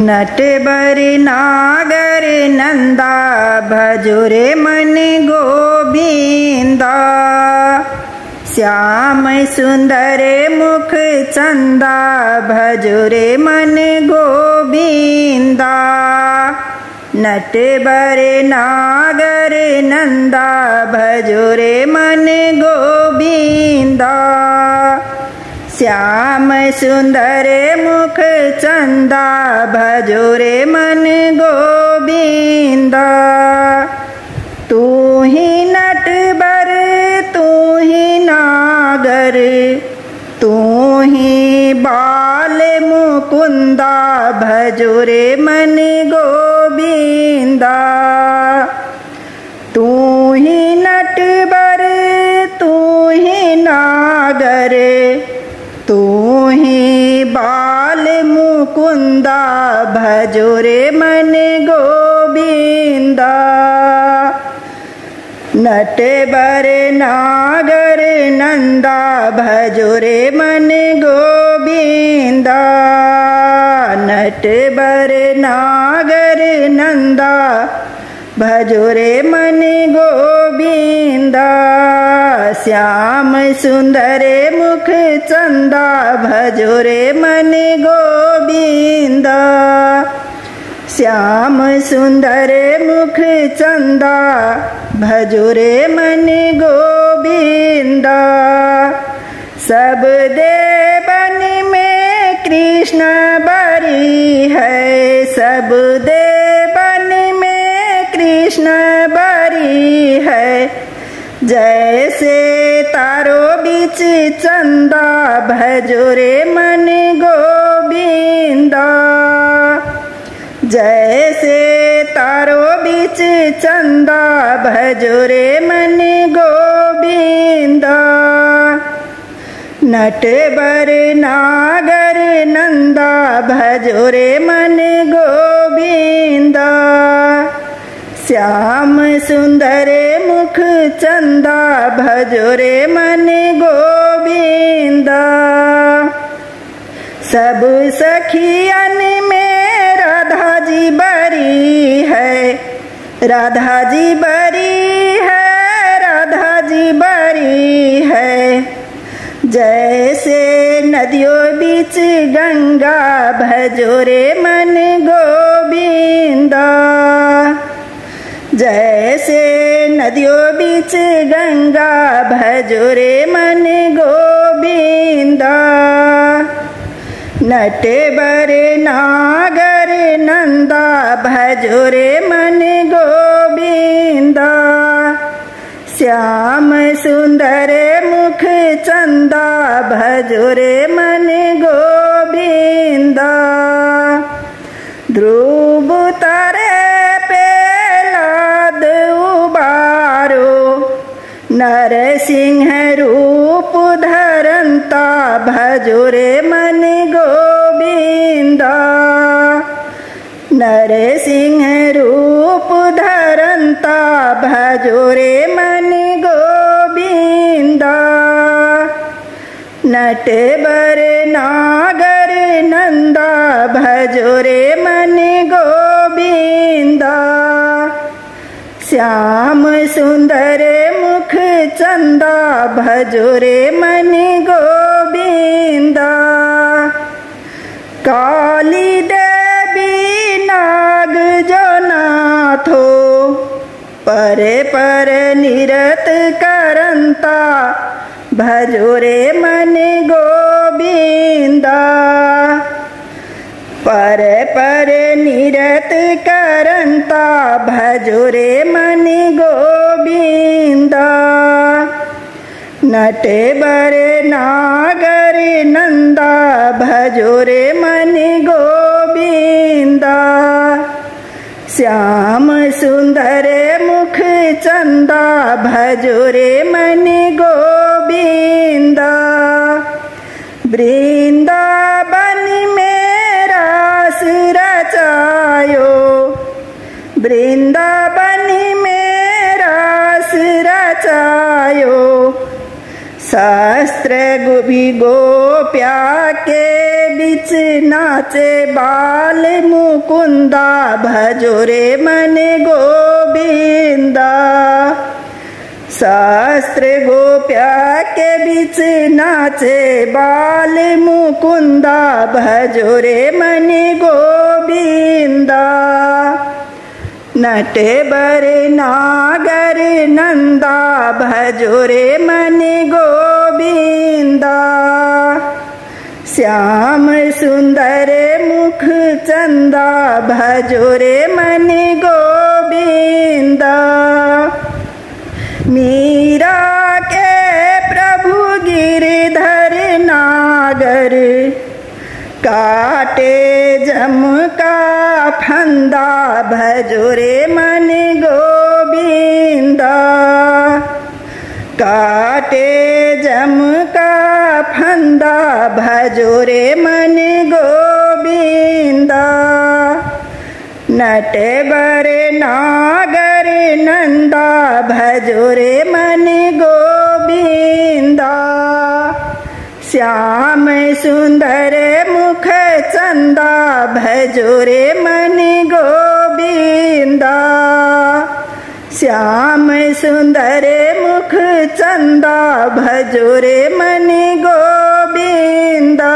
नटवर नागर नंदा भजो रे मन गोविंदा। श्याम सुंदर मुख चंदा भजो रे मन गोविंदा। नटवर नागर नंदा भजो रे मन गोविंदा। श्याम सुंदर मुख चंदा भजो रे मन गोविंदा। तू ही नटवर तू ही नागर तू ही बाल मुकुंदा भजो रे मन गोविंदा। तू ही नटवर तू ही नागर तू ही बाल मुकुंदा भजो रे मन गोविंदा। नटवर नागर नंदा भजो रे मन गोविंदा। नटवर नागर नंदा भजो रे मन गोविंदा। श्याम सुंदर मुख चंदा भजो रे मन गोविंदा। श्याम सुंदर मुख चंदा भजो रे मन गोविंदा। सब देवन में कृष्ण बरी है, सब देवन में कृष्ण बरी है। जैसे तारो बीच चंदा भजो रे मन गोविंदा। जैसे तारो बीच चंदा भजो रे मन गोविंदा। नटवर नागर नंदा भजो रे मन गोविंदा। श्याम सुंदर मुख चंदा भजो रे मन गोविंदा। सब सखियन में राधा जी बरी है, राधा जी बरी है, राधा जी बरी है। जैसे नदियों बीच गंगा भजो रे मन गोविंदा। जैसे नदियों बीच गंगा भजो रे मन गोविंदा। नटवर नागर नंदा भजो रे मन गोविंदा। श्याम सुंदर मुख चंदा भजो रे मन गोविंदा। ध्रुव तारे पे लाद उबारो नरसिंह रूप धरंता भजो रे मन गोविंदा। नरसिंह रूप धरंता भजो रे मन गोविंदा। नटवर नागर नंदा भजो रे मन गोविंदा। श्याम सुंदर मुख चंदा भजो रे मन गोविंदा। काली देवी नाग जो नाथो परे पर निरत करंता भजो रे मन गोविंदा। पर पर निरत करंता भजो रे मन गोविंदा। नटवर नागर नंदा भजो रे मन गोविंदा। श्याम सुंदर मुख चंदा भजो रे मन गोविंदा। वृंदावन में रास रचायो, वृंदावन में रास रचायो। शास्त्र गोप्या के बीच नाचे बाल मुकुंदा भजो रे मन गोविंदा। शास्त्र गोप्या के बीच नाचे बाल मुकुंदा भजो रे मन गोविंदा। नटे बर नागर नंदा भजो रे मन गोविंदा। श्याम सुंदर मुख चंदा भजो रे मन गोविंदा। मीरा के प्रभु गिरधर नागर काटे जम का फंदा भजो रे मन गोविंदा। काटे जम का फंदा भजो रे मन गोविंदा। नट बर नागर नंदा भजो रे मन गोविंदा। श्याम सुंदर मुख चंदा भजो रे मन गोविंदा। श्याम सुंदर मुख चंदा भजो रे मन गोविंदा।